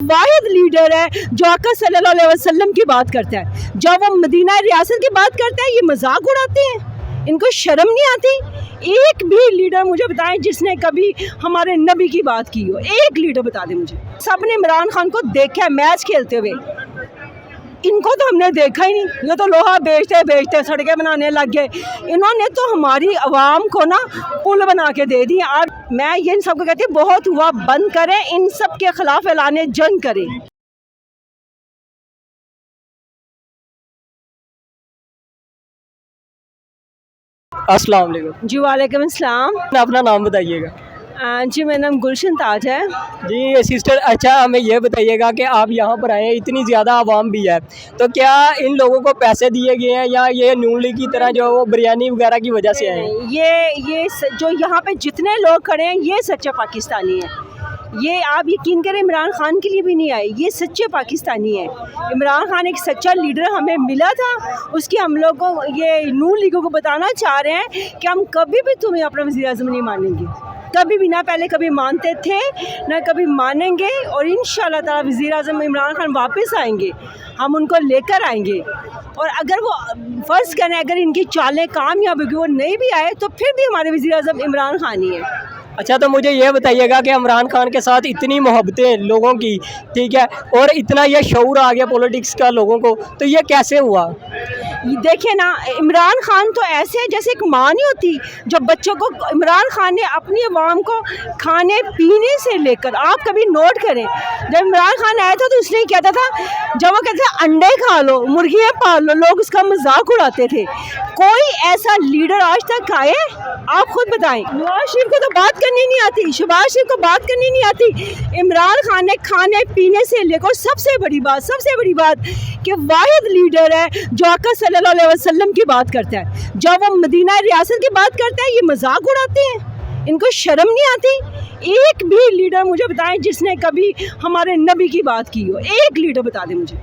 वाहिद leader है जो आका सल्लल्लाहु अलैहि वसल्लम की बात करता है। जब वो मदीना रियासत की बात करता है ये मजाक उड़ाते हैं, इनको शर्म नहीं आती। एक भी लीडर मुझे बताएं जिसने कभी हमारे नबी की बात की हो, एक लीडर बता दे मुझे। सबने इमरान खान को देखा है मैच खेलते हुए, इनको तो हमने देखा ही नहीं। ये तो लोहा बेचते सड़कें बनाने लग गए। इन्होंने तो हमारी आवाम को ना पुल बना के दे दी। आज मैं ये इन सबको कहती हूँ बहुत हुआ, बंद करें, इन सब के खिलाफ ऐलाने जंग करें। अस्सलाम वालेकुम जी वालेकुम अस्सलाम। अपना नाम बताइएगा। जी मेरा नाम गुलशन ताज है। जी सिस्टर, अच्छा हमें ये बताइएगा कि आप यहाँ पर आए हैं, इतनी ज़्यादा आवाम भी है, तो क्या इन लोगों को पैसे दिए गए हैं या ये नून लीग की तरह जो वो बिरयानी वगैरह की वजह से आए हैं? जो यहाँ पे जितने लोग खड़े हैं ये सच्चे पाकिस्तानी हैं। ये आप यकीन करें इमरान खान के लिए भी नहीं आए, ये सच्चे पाकिस्तानी हैं। इमरान खान एक सच्चा लीडर हमें मिला था, उसकी हम लोग को ये नून लीगों को बताना चाह रहे हैं कि हम कभी भी तुम्हें अपना वज़ीर-ए-आज़म नहीं मानेंगे, कभी भी ना पहले कभी मानते थे ना कभी मानेंगे। और इंशाअल्लाह ताला वज़ीर-ए-आज़म इमरान खान वापस आएंगे, हम उनको लेकर आएंगे। और अगर वो फ़र्ज़ करें अगर इनकी चालें कामयाब होगी, वो नहीं भी आए तो फिर भी हमारे वज़ीर-ए-आज़म इमरान खान ही है। अच्छा तो मुझे ये बताइएगा कि इमरान खान के साथ इतनी मोहब्बतें लोगों की, ठीक है, और इतना ये शऊर आ गया पॉलिटिक्स का लोगों को, तो ये कैसे हुआ? देखिए ना, इमरान खान तो ऐसे है जैसे एक माँ नहीं होती जब बच्चों को। इमरान खान ने अपनी आवाम को खाने पीने से लेकर, आप कभी नोट करें, जब इमरान खान आया था तो उसने कहता था, जब वो कहते थे अंडे खा लो, मुर्गियाँ पाल लो, लोग उसका मजाक उड़ाते थे। कोई ऐसा लीडर आज तक आए, आप खुद बताएं। नवाज शरीफ को तो बात करनी नहीं आती, शहबाज शरीफ को बात करनी नहीं आती। इमरान खान ने खाने पीने से लेकर सबसे बड़ी बात कि वाहिद लीडर है जो आका सल्लल्लाहु अलैहि वसल्लम की बात करता है। जब वो मदीना रियासत की बात करता है ये मजाक उड़ाते हैं, इनको शर्म नहीं आती। एक भी लीडर मुझे बताएं जिसने कभी हमारे नबी की बात की हो, एक लीडर बता दे मुझे।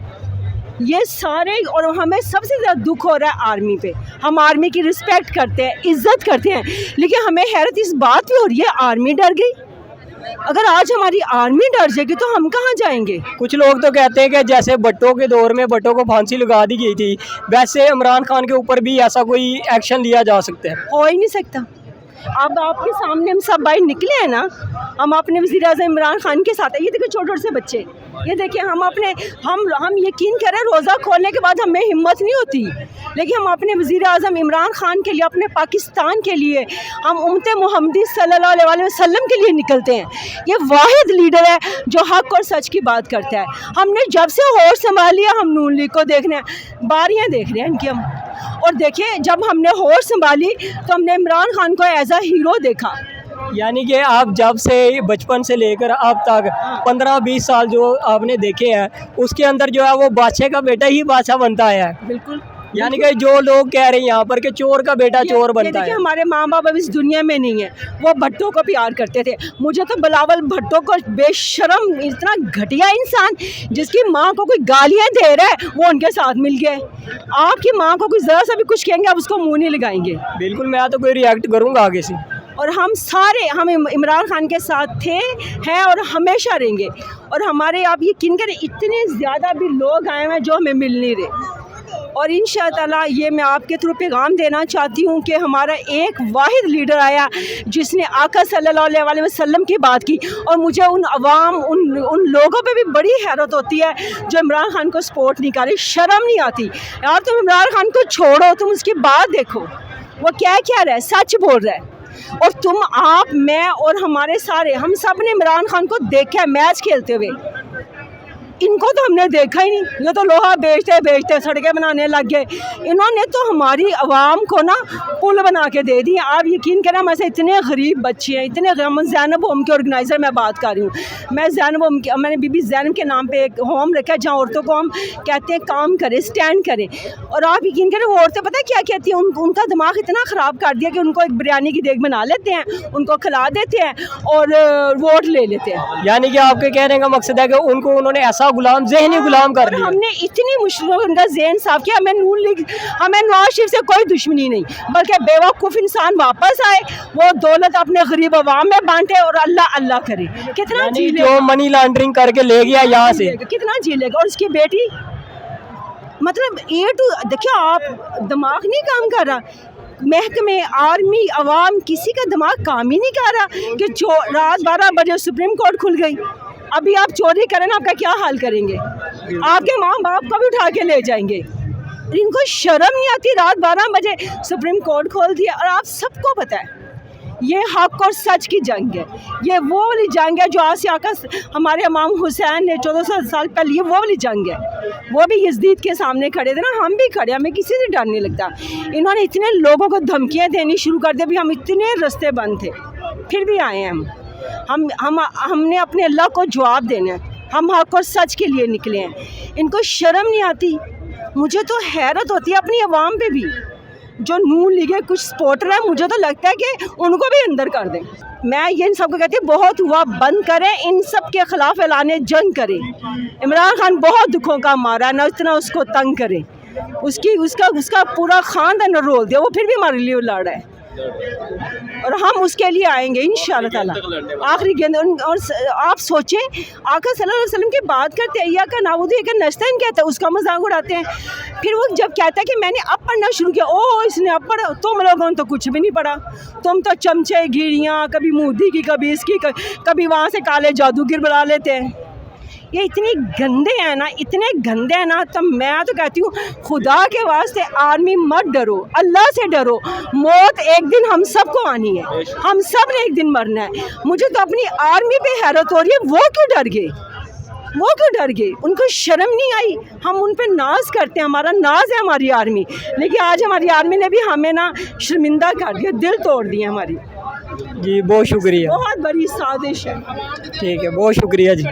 ये सारे, और हमें सबसे ज़्यादा दुख हो रहा है आर्मी पे। हम आर्मी की रिस्पेक्ट करते हैं, इज्जत करते हैं, लेकिन हमें हैरत इस बात पे हो रही है आर्मी डर गई। अगर आज हमारी आर्मी डर जाएगी तो हम कहाँ जाएंगे? कुछ लोग तो कहते हैं कि जैसे भट्टो के दौर में भट्टो को फांसी लगा दी गई थी, वैसे इमरान खान के ऊपर भी ऐसा कोई एक्शन लिया जा सकता है। हो ही नहीं सकता। अब आपके सामने हम सब भाई निकले हैं ना, हम अपने वज़ीर-ए-आज़म इमरान खान के साथ है। ये देखिए छोटे छोटे से बच्चे, ये देखिए हम यकीन करें रोज़ा खोलने के बाद हमें हिम्मत नहीं होती, लेकिन हम अपने वज़ीर-ए-आज़म इमरान खान के लिए, अपने पाकिस्तान के लिए, हम उम्मत मोहम्मदी सल्लल्लाहु अलैहि वसल्लम के लिए निकलते हैं। ये वाहिद लीडर है जो हक़ और सच की बात करता है। हमने जब से होश संभाल लिया हम नून लीग को देख रहे हैं, बारियाँ देख रहे हैं इनकी हम। और देखिए जब हमने होश संभाली तो हमने इमरान खान को एज अ हीरो देखा। यानी कि आप जब से बचपन से लेकर अब तक 15-20 साल जो आपने देखे हैं, उसके अंदर जो है वो बादशाह का बेटा ही बादशाह बनता है। बिल्कुल। यानी कि जो लोग कह रहे हैं यहाँ पर कि चोर का बेटा चोर बनता है। हमारे माँ बाप अब इस दुनिया में नहीं है, वो भट्टो को प्यार करते थे। मुझे तो बिलावल भट्टो को, बेशरम, इतना घटिया इंसान जिसकी माँ को कोई गालियाँ दे रहा है, वो उनके साथ मिल गए। आपकी माँ को कोई ज़रा सा भी कुछ कहेंगे आप उसको मुँह नहीं लगाएंगे। बिल्कुल, मैं तो कोई रिएक्ट करूँगा आगे से। और हम सारे इमरान खान के साथ थे, हैं और हमेशा रहेंगे। और हमारे, आप यकीन करें, इतने ज़्यादा भी लोग आए हैं जो हमें मिल नहीं रहे। और इंशाअल्लाह ये मैं आपके थ्रू पैगाम देना चाहती हूँ कि हमारा एक वाहिद लीडर आया जिसने आका सल्लल्लाहु अलैहि वसल्लम की बात की। और मुझे उन लोगों पे भी बड़ी हैरत होती है जो इमरान खान को सपोर्ट नहीं कर रहे। शर्म नहीं आती यार, तुम इमरान खान को छोड़ो, तुम उसकी बात देखो, वो क्या कह रहा है, सच बोल रहा है। और तुम, आप, मैं और हमारे सारे, हम सब ने इमरान खान को देखा है मैच खेलते हुए, इनको तो हमने देखा ही नहीं। ये तो लोहा बेचते सड़कें बनाने लग गए। इन्होंने तो हमारी आवाम को ना पुल बना के दे दी। आप यकीन करें, हम ऐसे इतने गरीब बच्चे हैं, इतने ज़ैनब होम के ऑर्गेनाइज़र मैं बात कर रही हूँ। मैं ज़ैनब होम के, मैंने बीबी ज़ैनब के नाम पे एक होम रखा है जहाँ औरतों को हम कहते हैं काम करें, स्टैंड करें। और आप यकीन करें वो औरतें पता है क्या कहती हैं, उनका दिमाग इतना ख़राब कर दिया कि उनको एक बिरयानी की देग बना लेते हैं, उनको खिला देते हैं और वोट ले लेते हैं। यानी कि आपके कहने का मकसद है कि उनको उन्होंने ऐसा ऐसा गुलाम, ज़हनी गुलाम कर और दिया। हमने इतनी मुश्किलों में उनका ज़हन साफ किया। हमें नून लीग, हमें नवाज शरीफ से कोई दुश्मनी नहीं, बल्कि बेवकूफ़ इंसान वापस आए, वो दौलत अपने गरीब अवाम में बांटे और अल्लाह अल्लाह करे। कितना यानी जी जो मनी लॉन्ड्रिंग करके ले गया यहाँ से, कितना जी लेगा। और उसकी बेटी, मतलब ये तो देखिए, आप दिमाग नहीं काम कर रहा, महकमे, आर्मी, अवाम, किसी का दिमाग काम ही नहीं कर रहा कि रात 12 बजे सुप्रीम कोर्ट खुल गई। अभी आप चोरी करें ना, आपका क्या हाल करेंगे? आपके माँ बाप को भी उठा के ले जाएंगे। इनको शर्म नहीं आती, रात 12 बजे सुप्रीम कोर्ट खोल दिया। और आप सबको पता है ये हक और सच की जंग है। ये वो वाली जंग है जो आसिया आका हमारे इमाम हुसैन ने 1400 साल पहले, ये वो वाली जंग है। वो भी यज़ीद के सामने खड़े थे ना, हम भी खड़े, हमें किसी से डर नहीं लगता। इन्होंने इतने लोगों को धमकियाँ देनी शुरू कर दी, भी हम इतने रास्ते बंद थे, फिर भी आए हैं। हमने अपने अल्लाह को जवाब देना है, हम हक और सच के लिए निकले हैं। इनको शर्म नहीं आती। मुझे तो हैरत होती है अपनी अवाम पे भी, जो नून लीगे कुछ सपोर्टर है, मुझे तो लगता है कि उनको भी अंदर कर दें। मैं ये इन सबको कहती हूँ, बहुत हुआ, बंद करें, इन सब के खिलाफ ऐलाने जंग करें। इमरान खान बहुत दुखों का मारा है ना, इतना उसको तंग करें, उसका पूरा खानदान रोल दिया, वो फिर भी हमारे लिए लड़ रहा है और हम उसके लिए आएंगे इंशाअल्लाह ताला। आखिरी गेंद। और आप सोचें, आका सल्लल्लाहु अलैहि वसल्लम की बात करते हैं, या का नाबूदी का नस्ताइन कहता है, उसका मजाक उड़ाते हैं। फिर वो जब कहता है कि मैंने अब पढ़ना शुरू किया, ओ इसने अब पढ़ा, तुम लोगों ने तो कुछ भी नहीं पढ़ा, तुम तो चमचे गिरियाँ, कभी मोदी की, कभी इसकी, कभी वहाँ से काले जादूगर बुला लेते हैं। ये इतने गंदे हैं ना, इतने गंदे हैं ना। तो मैं तो कहती हूँ, खुदा के वास्ते आर्मी मत डरो, अल्लाह से डरो। मौत एक दिन हम सबको आनी है, हम सब ने एक दिन मरना है। मुझे तो अपनी आर्मी पे हैरत हो रही है, वो क्यों डर गए, वो क्यों डर गए? उनको शर्म नहीं आई? हम उन पे नाज करते हैं, हमारा नाज है हमारी आर्मी, लेकिन आज हमारी आर्मी ने भी हमें ना शर्मिंदा कर दिया, दिल तोड़ दिया हमारी। जी बहुत शुक्रिया, बहुत बड़ी साजिश है। ठीक है, बहुत शुक्रिया जी।